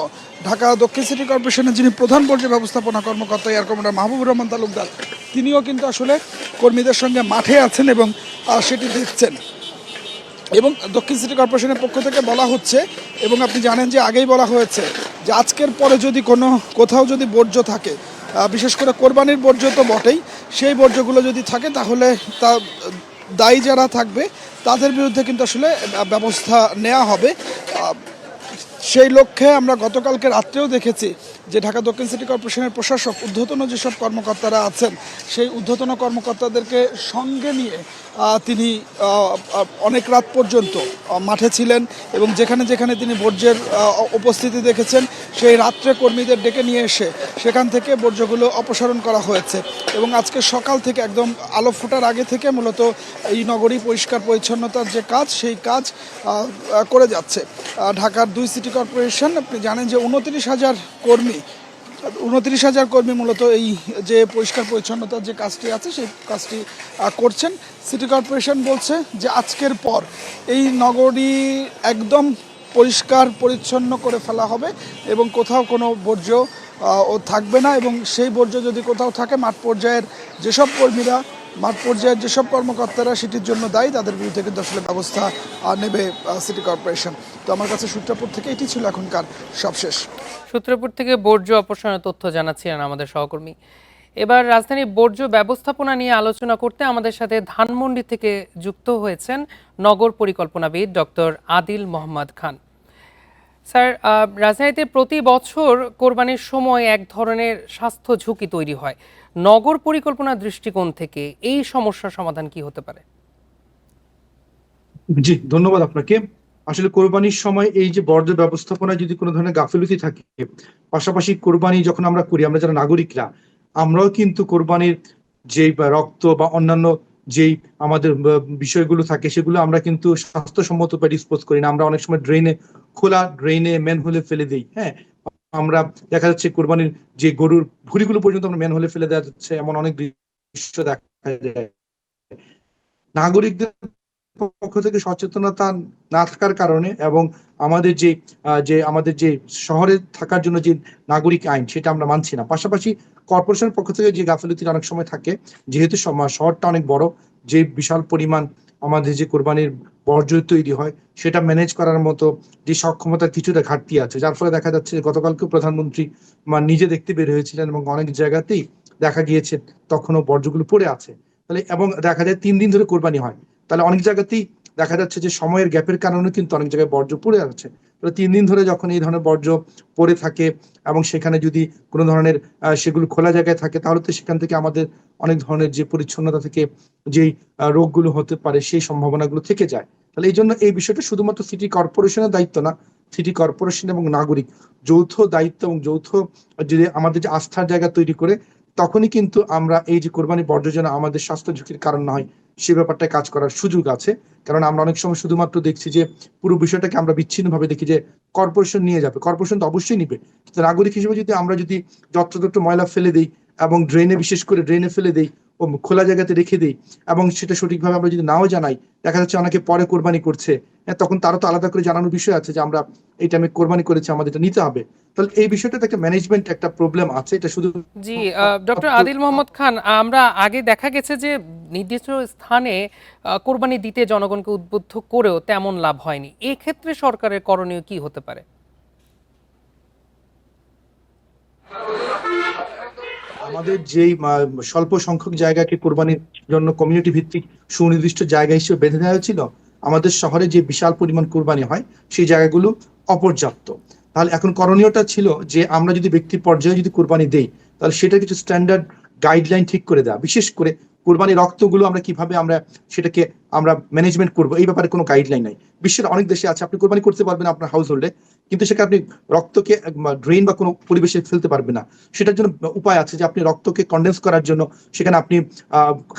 ঢাকা দক্ষিণ সিটি কর্পোরেশনের যিনি প্রধান পর্যায়ে ব্যবস্থাপনা কর্মকর্তা এয়ার কমান্ডার মাহবুবুর রহমান তালুকদার, তিনিও কিন্তু আসলে কর্মীদের সঙ্গে মাঠে আছেন এবং সেটি দেখছেন। এবং দক্ষিণ সিটি কর্পোরেশনের পক্ষ থেকে বলা হচ্ছে, এবং আপনি জানেন যে আগেই বলা হয়েছে যে আজকের পরে যদি কোথাও যদি বর্জ্য থাকে, বিশেষ করে কোরবানির বর্জ্য তো বটেই, সেই বর্জ্যগুলো যদি থাকে তাহলে তা দায়ী যারা থাকবে তাদের বিরুদ্ধে কিন্তু আসলে ব্যবস্থা নেওয়া হবে। সেই লক্ষ্যে আমরা গতকালকে রাত্রেও দেখেছি যে ঢাকা দক্ষিণ সিটি কর্পোরেশনের প্রশাসক ঊর্ধ্বতন যেসব কর্মকর্তারা আছেন সেই ঊর্ধ্বতন কর্মকর্তাদেরকে সঙ্গে নিয়ে তিনি অনেক রাত পর্যন্ত মাঠে ছিলেন এবং যেখানে যেখানে তিনি বর্জ্যের উপস্থিতি দেখেছেন সেই রাত্রে কর্মীদের ডেকে নিয়ে এসে সেখান থেকে বর্জ্যগুলো অপসারণ করা হয়েছে এবং আজকে সকাল থেকে একদম আলো ফোটার আগে থেকে মূলত এই নগরী পরিষ্কার পরিচ্ছন্নতার যে কাজ সেই কাজ করে যাচ্ছে ঢাকার 2 সিটি কর্পোরেশন। আপনি জানেন যে 29,000 কর্মী মূলত এই যে পরিষ্কার পরিচ্ছন্নতার যে কাজটি আছে সেই কাজটি করছেন। সিটি কর্পোরেশন বলছে যে আজকের পর এই নগরী একদম পরিষ্কার পরিচ্ছন্ন করে ফেলা হবে এবং কোথাও কোনো বর্জ্য থাকবে না এবং সেই বর্জ্য যদি কোথাও থাকে মাঠ পর্যায়ের যেসব কর্মীরা মাঠ পর্যায়ের যেসব কর্মকর্তারা সেটির জন্য দায়ী তাদের বিরুদ্ধে কিন্তু আসলে ব্যবস্থা নেবে সিটি কর্পোরেশন। তো আমার কাছে সূত্রপুর থেকে এটি ছিল এখনকার সবশেষ। সূত্রপুর থেকে বর্জ্য অপসারণের তথ্য জানাচ্ছিলেন আমাদের সহকর্মী। এবার রাজধানী বর্জ্য ব্যবস্থাপনা নিয়ে আলোচনা করতে আমাদের সাথে ধানমন্ডি থেকে যুক্ত হয়েছেন নগর পরিকল্পনাবিদ ডক্টর আদিল মোহাম্মদ খান। স্যার, রাজধানীতে প্রতি বছর কোরবানির সময় এক ধরনের স্বাস্থ্য ঝুঁকি তৈরি হয়। নগর পরিকল্পনার দৃষ্টিকোণ থেকে এই সমস্যার সমাধান কি হতে পারে? জি, ধন্যবাদ আপনাকে। আসলে কোরবানির সময় এই যে বর্জ্য ব্যবস্থাপনায় যদি কোনো ধরনের গাফিলতি থাকে, পাশাপাশি কোরবানি যখন আমরা করি, আমরা যারা নাগরিকরা আমরাও কিন্তু কোরবানির যে রক্ত বা অন্যান্য যেই আমাদের বিষয়গুলো থাকে সেগুলো আমরা কিন্তু স্বাস্থ্যসম্মত ডিসপোজ করি না। আমরা অনেক সময় খোলা ড্রেনে ম্যানহোলে ফেলে দিই। হ্যাঁ, আমরা দেখা যাচ্ছে কোরবানির যে গরুর ভুঁড়িগুলো পর্যন্ত আমরা ম্যানহোলে ফেলে দেওয়া যাচ্ছে, এমন অনেক দৃশ্য দেখা যায়। নাগরিকদের পক্ষ থেকে সচেতনতা না থাকার কারণে এবং আমাদের আমাদের যে শহরে থাকার জন্য যে নাগরিক আইন সেটা আমরা মানছি না। পাশাপাশি কর্পোরেশনের পক্ষ থেকে যে গাফিলতি অনেক সময় থাকে, যেহেতু শহরটা অনেক বড়, যে বিশাল পরিমাণ আমাদের যে কোরবানির বর্জ্য তৈরি হয় সেটা ম্যানেজ করার মতো যে সক্ষমতার কিছুটা ঘাটতি আছে, যার ফলে দেখা যাচ্ছে গতকালকে প্রধানমন্ত্রী নিজে দেখতে বের হয়েছিলেন এবং অনেক জায়গাতেই দেখা গিয়েছে তখনও বর্জ্যগুলো পড়ে আছে। তাহলে এবং দেখা যায় 3 দিন ধরে কোরবানি হয়, তাহলে অনেক জায়গাতেই দেখা যাচ্ছে যে সময়ের গ্যাপের কারণে কিন্তু অনেক জায়গায় বর্জ্য পড়ে আছে। তাহলে 3 দিন ধরে যখন এই ধরনের বর্জ্য পড়ে থাকে এবং সেখানে যদি কোনো ধরনের সেগুলো খোলা জায়গায় থাকে, তাহলে তো সেখান থেকে আমাদের অনেক ধরনের যে পরিচ্ছন্নতা থেকে যেই রোগগুলো হতে পারে সেই সম্ভাবনাগুলো থেকে যায়। তাহলে এই জন্য এই বিষয়টা শুধুমাত্র সিটি কর্পোরেশনের দায়িত্ব না, সিটি কর্পোরেশন এবং নাগরিক যৌথ দায়িত্ব এবং যৌথ যদি আমাদের যে আস্থার জায়গা তৈরি করে, তখনই কিন্তু আমরা এই যে কোরবানি বর্জ্য যেন আমাদের স্বাস্থ্য ঝুঁকির কারণ না হয় সে ব্যাপারটায় কাজ করার সুযোগ আছে। কারণ আমরা অনেক সময় শুধুমাত্র দেখছি যে পুরো বিষয়টাকে আমরা বিচ্ছিন্নভাবে দেখি যে কর্পোরেশন নিয়ে যাবে, কর্পোরেশন তো অবশ্যই নিবে, কিন্তু নাগরিক হিসেবে যদি আমরা যদি যত্রতত্র ময়লা ফেলে দিই এবং ড্রেনে বিশেষ করে ড্রেনে ফেলে দিই ও খোলা জায়গাতে রেখে দিই এবং সেটা সঠিকভাবে আমরা যদি নাও জানাই, দেখা যাচ্ছে অনেকে পরে কোরবানি করছে, তখন তারও তো আলাদা করে জানানোর বিষয় আছে যে আমরা এই টাইমে কোরবানি করেছি, আমাদের এটা নিতে হবে। তাহলে এই বিষয়টাতে একটা ম্যানেজমেন্ট একটা প্রবলেম আছে, এটা শুধু। জি, ডক্টর আদিল মোহাম্মদ খান, আমরা আগে দেখা গেছে যে নির্দিষ্ট স্থানে কোরবানি দিতে জনগণকে উদ্বুদ্ধ করেও তেমন লাভ হয়নি। এই ক্ষেত্রে সরকারের করণীয় কি হতে পারে? আমাদের যেই স্বল্প সংখ্যক জায়গাকে কোরবানির জন্য কমিউনিটি ভিত্তিক সুনির্দিষ্ট জায়গা হিসেবে বেঁধে দেওয়া হয়েছিল, আমাদের শহরে যে বিশাল পরিমাণ কোরবানি হয় সেই জায়গাগুলো অপর্যাপ্ত। তাহলে এখন করণীয়টা ছিল যে আমরা যদি ব্যক্তি পর্যায়ে যদি কোরবানি দেই, তাহলে সেটা কিছু স্ট্যান্ডার্ড গাইডলাইন ঠিক করে দেওয়া, বিশেষ করে কোরবানির রক্তগুলো আমরা কিভাবে সেটাকে ম্যানেজমেন্ট করবো এই ব্যাপারে কোনো গাইডলাইন নাই। বিশ্বের অনেক দেশে আছে আপনি কোরবানি করতে পারবেন আপনার হাউস হোল্ডে, কিন্তু সেখানে আপনি রক্তকে ড্রেন বা কোনো পরিবেশে ফেলতে পারবেন না। সেটার জন্য উপায় আছে যে আপনি রক্তকে কন্ডেন্স করার জন্য সেখানে আপনি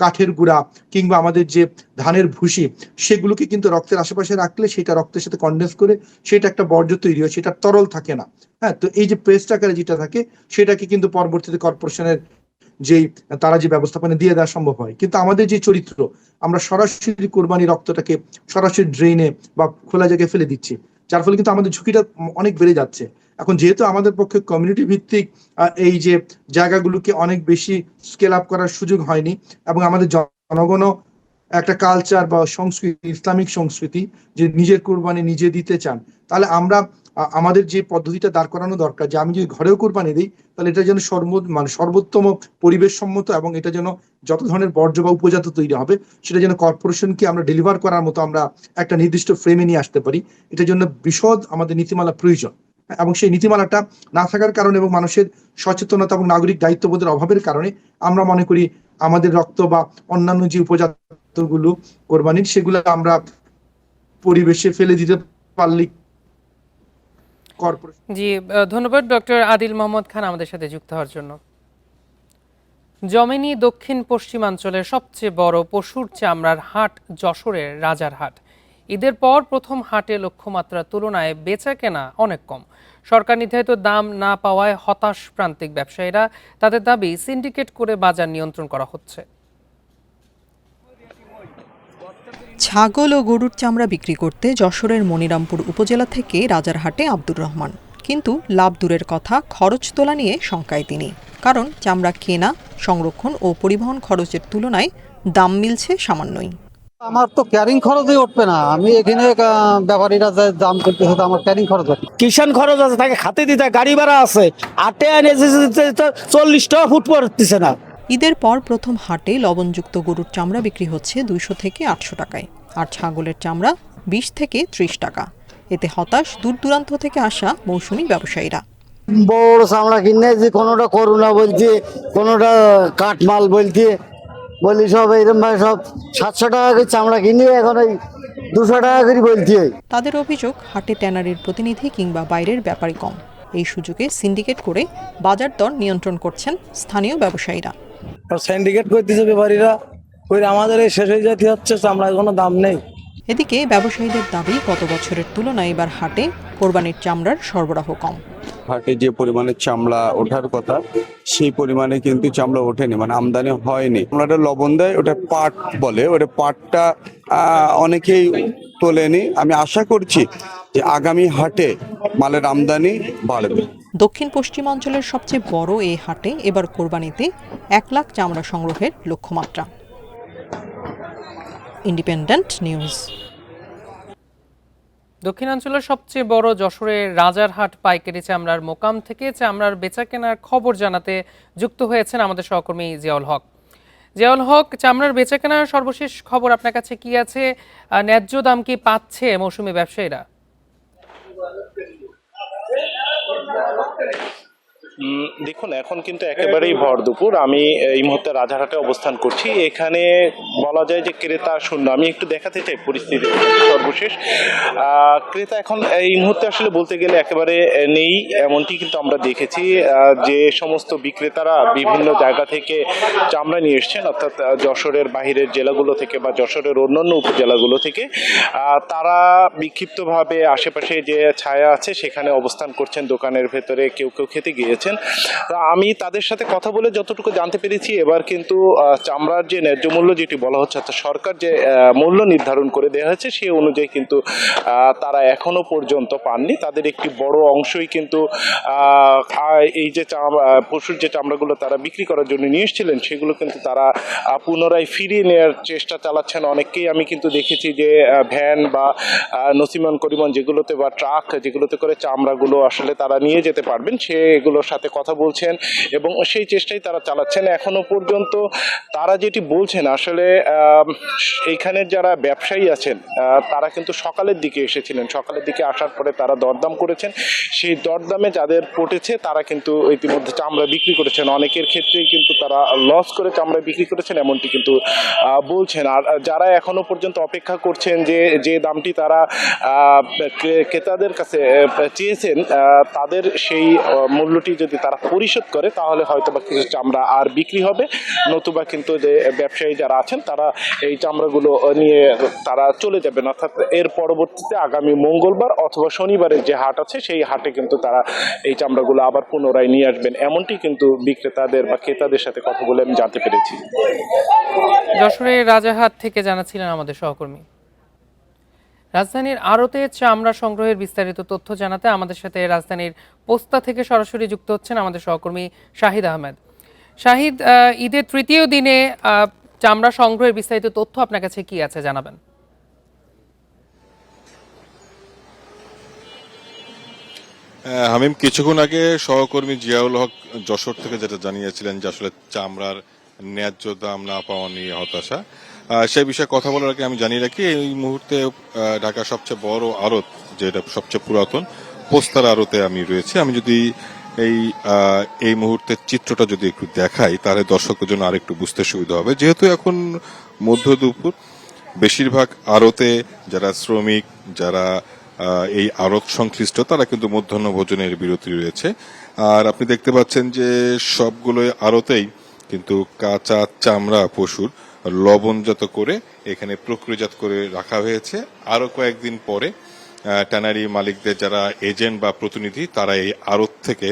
কাঠের গুঁড়া কিংবা আমাদের যে ধানের ভুসি সেগুলোকে কিন্তু রক্তের আশেপাশে রাখলে সেটা রক্তের সাথে কন্ডেন্স করে সেটা একটা বর্জ্য তৈরি হয়, সেটা তরল থাকে না। হ্যাঁ, তো এই যে পেস্ট আকারে যেটা থাকে সেটাকে কিন্তু পরবর্তীতে কর্পোরেশনের তারা যে ব্যবস্থাপনা দিয়ে দেওয়া সম্ভব হয়। কিন্তু আমাদের যে চরিত্র, আমরা সরাসরি কোরবানি রক্তটাকে সরাসরি ড্রেনে বা খোলা জায়গায় ফেলে দিচ্ছি, যার ফলে কিন্তু আমাদের ঝুঁকিটা অনেক বেড়ে যাচ্ছে। এখন যেহেতু আমাদের পক্ষে কমিউনিটি ভিত্তিক এই যে জায়গাগুলোকে অনেক বেশি স্কেল আপ করার সুযোগ হয়নি এবং আমাদের জনগণও একটা কালচার বা সংস্কৃতি, ইসলামিক সংস্কৃতি যে নিজের কোরবানি নিজে দিতে চান, তাহলে আমরা আমাদের যে পদ্ধতিটা দাঁড় করানো দরকার যে আমি যদি ঘরেও কোরবানি দিই তাহলে এটা যেন সর্বোত্তম পরিবেশ সম্মত এবং এটা যেন যত ধরনের বর্জ্য বা উপজাত তৈরি হবে সেটা যেন কর্পোরেশনকে আমরা ডেলিভার করার মতো আমরা একটা নির্দিষ্ট ফ্রেমে নিয়ে আসতে পারি। এটার জন্য বিশদ আমাদের নীতিমালা প্রয়োজন। এবং সেই নীতিমালাটা না থাকার কারণে এবং মানুষের সচেতনতা এবং নাগরিক দায়িত্ববোধের অভাবের কারণে আমরা মনে করি আমাদের রক্ত বা অন্যান্য যে উপজাতগুলো কোরবানির সেগুলো আমরা পরিবেশে ফেলে দিতে পারলে। জি, ধন্যবাদ ডক্টর আদিল মোহাম্মদ খান আমাদের সাথে যুক্ত হওয়ার জন্য। জমেনি দক্ষিণ পশ্চিমাঞ্চলের সবচেয়ে বড় পশুর চামড়ার হাট যশোরের রাজার হাট। ঈদের পর প্রথম হাটে লক্ষ্যমাত্রার তুলনায় বেচা কেনা অনেক কম। সরকার নির্ধারিত দাম না পাওয়ায় হতাশ প্রান্তিক ব্যবসায়ীরা। তাদের দাবি সিন্ডিকেট করে বাজার নিয়ন্ত্রণ করা হচ্ছে। ছাগল ও গরুর চামড়া বিক্রি করতে যশোরের মনিরামপুর উপজেলা থেকে রাজারহাটে আব্দুর রহমান, কিন্তু লাভ দূরের কথা খরচ তোলা নিয়ে শঙ্কায় তিনি। কারণ চামড়া কেনা, সংরক্ষণ ও পরিবহন খরচের তুলনায় দাম মিলছে সামান্যই। আমার তো ক্যারিং খরচই উঠবে না। আমি এখানে ব্যাপারীরা যে দাম করতেছে তো আমার ক্যারিং খরচ উঠবে। কিষান খরচ আছে, তাকে খাতে দিতে গাড়ি ভাড়া আছে, আটে এনে 40 টাকা ফুট পড়তেছে না। ঈদের পর প্রথম হাটে লবণযুক্ত গরুর চামড়া বিক্রি হচ্ছে 200 থেকে 800 টাকায়, আর ছাগলের চামড়া 20 থেকে 30 টাকা। এতে হতাশ দূর দূরান্ত থেকে আসা মৌসুমী ব্যবসায়ীরা। বড় চামড়া কিনে যে কোনোটা করুণা বলছে, কোনোটা কাঠমাল বলছে, বলি সব এরকম ভাবে সব 700 টাকা করে চামড়া কিনে এখন ওই 200 টাকা করে বলছে। তাদের অভিযোগ হাটে ট্যানারির প্রতিনিধি কিংবা বাইরের ব্যাপারী কম। এই সুযোগে সিন্ডিকেট করে বাজার দর নিয়ন্ত্রণ করছেন স্থানীয় ব্যবসায়ীরা। সিন্ডিকেট করতেছে ব্যাপারীরা, কইরা আমাদের এই শেষ হয়ে যেতে হচ্ছে, চামড়ার কোনো দাম নেই। এদিকে ব্যবসায়ীদের দাবি গত বছরের তুলনায় এবার হাটে কোরবানির চামড়ার সরবরাহ কম। হাটে যে পরিমাণে চামড়া ওঠার কথা সেই পরিমাণে কিন্তু চামড়া ওঠেনি, মানে আমদানি হয়নি। চামড়াটা লবণ দেয়, ওটা পাট বলে, ওটা পাটটা অনেকেই তোলেনি। আমি আশা করছি যে আগামী হাটে মালের আমদানি বাড়বে। দক্ষিণ পশ্চিমাঞ্চলের সবচেয়ে বড় এই হাটে এবার কোরবানিতে 1 লাখ চামড়া সংগ্রহের লক্ষ্যমাত্রা। Independent News. দক্ষিণাঞ্চলের সবচেয়ে বড় যশোরের রাজারহাট পাইকারি চামড়ার মোকাম থেকে চামড়ার বেচা কেনার খবর জানাতে যুক্ত হয়েছেন আমাদের সহকর্মী জিয়াউল হক। জিয়াউল হক, চামড়ার বেচা কেনার সর্বশেষ খবর আপনার কাছে কি আছে? ন্যায্য দাম কি পাচ্ছে মৌসুমী ব্যবসায়ীরা? দেখুন, এখন কিন্তু একেবারেই ভর দুপুর। আমি এই মুহূর্তে রাজারহাটে অবস্থান করছি। এখানে বলা যায় যে ক্রেতা শূন্য। আমি একটু দেখাতে চাই পরিস্থিতি সর্বশেষ। ক্রেতা এখন এই মুহূর্তে আসলে বলতে গেলে একেবারে নেই, এমনটি কিন্তু আমরা দেখেছি। যে সমস্ত বিক্রেতারা বিভিন্ন জায়গা থেকে চামড়া নিয়ে এসছেন, অর্থাৎ যশোরের বাহিরের জেলাগুলো থেকে বা যশোরের অন্যান্য উপজেলাগুলো থেকে, তারা বিক্ষিপ্তভাবে আশেপাশে যে ছায়া আছে সেখানে অবস্থান করছেন। দোকানের ভেতরে কেউ কেউ খেতে গিয়েছেন। আমি তাদের সাথে কথা বলে যতটুকু জানতে পেরেছি, এবার কিন্তু চামড়ার যে ন্যায্য মূল্য যেটি বলা হচ্ছে, অর্থাৎ সরকার যে মূল্য নির্ধারণ করে দেওয়া হয়েছে সেই অনুযায়ী কিন্তু তারা এখনো পর্যন্ত পাননি। তাদের একটি বড় অংশই কিন্তু এই যে পশুর যে চামড়াগুলো তারা বিক্রি করার জন্য নিয়ে এসেছিলেন সেগুলো কিন্তু তারা পুনরায় ফিরিয়ে নেওয়ার চেষ্টা চালাচ্ছেন। অনেককেই আমি কিন্তু দেখেছি যে ভ্যান বা নসিমান করিমন যেগুলোতে বা ট্রাক যেগুলোতে করে চামড়াগুলো আসলে তারা নিয়ে যেতে পারবেন সেগুলোর সাথে কথা বলছেন এবং সেই চেষ্টাই তারা চালাচ্ছেন। এখনো পর্যন্ত তারা যেটি বলছেন, আসলে এইখানের যারা ব্যবসায়ী আছেন তারা কিন্তু সকালের দিকে এসেছিলেন। সকালের দিকে আসার পরে তারা দরদাম করেছেন। সেই দরদামে যাদের পড়েছে তারা কিন্তু ইতিমধ্যে চামড়া বিক্রি করেছেন। অনেকের ক্ষেত্রেই কিন্তু তারা লস করে চামড়া বিক্রি করেছেন, এমনটি কিন্তু বলছেন। আর যারা এখনো পর্যন্ত অপেক্ষা করছেন যে দামটি তারা ক্রেতাদের কাছে চেয়েছেন, তাদের সেই মূল্যটি যদি তারা পরিশোধ করে তাহলে হয়তো বা কিছু চামড়া আর বিক্রি হবে, নতুবা কিন্তু যে ব্যবসায়ী যারা আছেন তারা এই চামড়াগুলো নিয়ে তারা চলে যাবেন। অর্থাৎ এর পরবর্তীতে আগামী মঙ্গলবার অথবা শনিবারের যে হাট আছে সেই হাটে কিন্তু তারা এই চামড়াগুলো আবার পুনরায় নিয়ে আসবেন, এমনটি কিন্তু বিক্রেতাদের বা ক্রেতাদের সাথে কথা বলে আমি জানতে পেরেছি। যশোরের রাজারহাট থেকে জানাচ্ছিলেন আমাদের সহকর্মী। রাজধানীর আড়তে চামড়া সংগ্রহের বিস্তারিত তথ্য জানাতে আমাদের সাথে রাজধানীর পোস্তা থেকে সরাসরি যুক্ত হচ্ছেন আমাদের সহকর্মী শাহিদ আহমেদ। শাহিদ, ঈদের তৃতীয় দিনে চামড়া সংগ্রহের বিস্তারিত তথ্য আপনার কাছে কি আছে জানাবেন? হামিম, কিছুক্ষণ আগে সহকর্মী জিয়াউল হক যশোর থেকে যেটা জানিয়েছিলেন যে আসলে চামড়ার ন্যায্য দাম না পাওয়া নিয়ে হতাশা, সেই বিষয়ে কথা বলার আগে আমি জানিয়ে রাখি এই মুহূর্তে ঢাকার সবচেয়ে বড় আড়ত, যেটা সবচেয়ে পুরাতন পোস্তার আড়তে আমি রয়েছি। আমি যদি এই মুহূর্তের চিত্রটা যদি একটু দেখাই তাহলে দর্শকের জন্য আরেকটু বুঝতে সুবিধা হবে। যেহেতু এখন মধ্য দুপুর, বেশিরভাগ আড়তে যারা শ্রমিক, যারা এই আড়ত সংশ্লিষ্ট, তারা কিন্তু মধ্যাহ্ন ভোজনের বিরতি রয়েছে। আর আপনি দেখতে পাচ্ছেন যে সবগুলো আড়তেই কিন্তু কাঁচা চামড়া পশুর লবণজাত করে এখানে প্রক্রিয়াজাত করে রাখা হয়েছে। আরো কয়েকদিন পরে ট্যানারি মালিকদের যারা এজেন্ট বা প্রতিনিধি, তারা এই আড়ত থেকে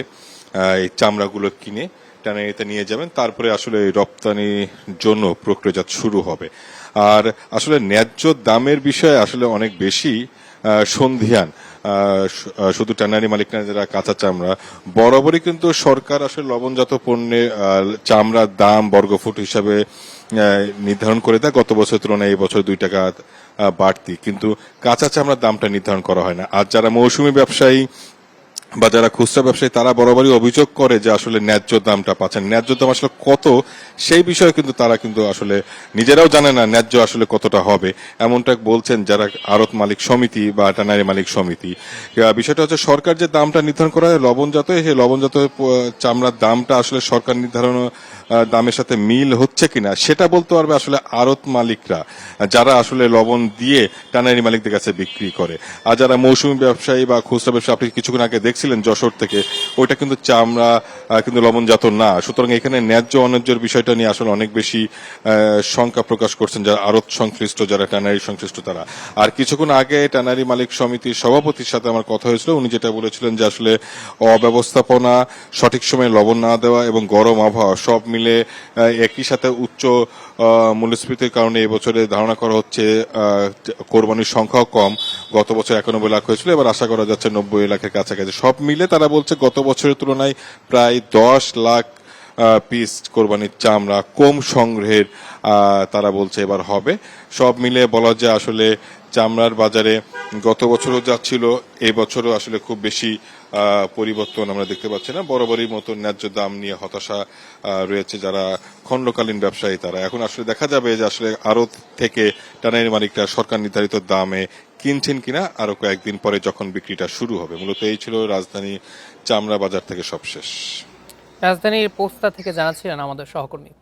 এই চামড়াগুলো কিনে ট্যানারিতে নিয়ে যাবেন, তারপরে আসলে রপ্তানির জন্য প্রক্রিয়াজাত শুরু হবে। আর আসলে ন্যায্য দামের বিষয়ে আসলে অনেক বেশি সন্ধিহান শুধু ট্যানারি মালিক না, যারা কাঁচা চামড়া, বরাবরই কিন্তু সরকার আসলে লবণজাত পণ্যের চামড়ার দাম বর্গফুট হিসাবে নির্ধারণ করে দেয়। গত বছরের তুলনায় এই বছর 2 টাকা বাড়তি, কিন্তু কাঁচা চামড়ার দামটা নির্ধারণ করা হয় না। আর যারা মৌসুমী ব্যবসায়ী বা যারা খুচরা ব্যবসায়ী, তারা বরাবরই অভিযোগ করে যে আসলে ন্যায্য দামটা পাচ্ছেন। ন্যায্য দাম আসলে কত সেই বিষয়ে কিন্তু তারা কিন্তু আসলে নিজেরাও জানে না ন্যায্য আসলে কতটা হবে। এমনটা বলছেন যারা আড়ত মালিক সমিতি বা ট্যানারি মালিক সমিতি। বিষয়টা হচ্ছে সরকার যে দামটা নির্ধারণ করা হয় লবণজাত, সেই লবণজাত চামড়ার দামটা আসলে সরকার নির্ধারণ দামের সাথে মিল হচ্ছে কিনা সেটা বলতে পারবে আসলে আড়ত মালিকরা, যারা আসলে লবণ দিয়ে ট্যানারি মালিকদের কাছে বিক্রি করে। আর যারা মৌসুমী ব্যবসায়ী বা খুচরা ব্যবসায়ী, আপনি কিছুক্ষণ আগে দেখছিলেন যশোর থেকে, ওইটা কিন্তু চামড়া কিন্তু লবণজাত না। সুতরাং এখানে ন্যায্য অন্যায্যের বিষয়টা নিয়ে আসলে অনেক বেশি শঙ্কা প্রকাশ করছেন যারা আড়ত সংশ্লিষ্ট, যারা ট্যানারি সংশ্লিষ্ট তারা। আর কিছুক্ষণ আগে ট্যানারি মালিক সমিতির সভাপতির সাথে আমার কথা হয়েছিল, উনি যেটা বলেছিলেন যে আসলে অব্যবস্থাপনা, সঠিক সময়ে লবণ না দেওয়া এবং গরম আবহাওয়া সব মিলে একই সাথে উচ্চ মূল্যস্ফীতির কারণে এবছরে ধারণা করা হচ্ছে কোরবানির সংখ্যাও কম। গত বছর 91 লাখ হয়েছিল, এবার আশা করা যাচ্ছে 90 লাখের কাছাকাছি। সব মিলে তারা বলছে গত বছরের তুলনায় প্রায় 10 লাখ পিস কোরবানির চামড়া কম সংগ্রহের তারা বলছে এবার হবে। সব মিলে বলা যায় আসলে চামড়ার বাজারে গত বছরও যাচ্ছিল, এই বছরও আসলে খুব বেশি পরিবর্তন আমরা দেখতে পাচ্ছি না। বরাবরই মতো ন্যায্য দাম নিয়ে হতাশা রয়েছে যারা খণ্ডকালীন ব্যবসায়ী, তারা। এখন আসলে দেখা যাবে যে আসলে আড়ত থেকে ট্যানারি মালিকরা সরকার নির্ধারিত দামে কিনছেন কিনা আরো কয়েকদিন পরে যখন বিক্রিটা শুরু হবে। মূলত এই ছিল রাজধানী চামড়া বাজার থেকে সবশেষ। রাজধানীর পোস্তা থেকে জানাচ্ছিলেন আমাদের সহকর্মী।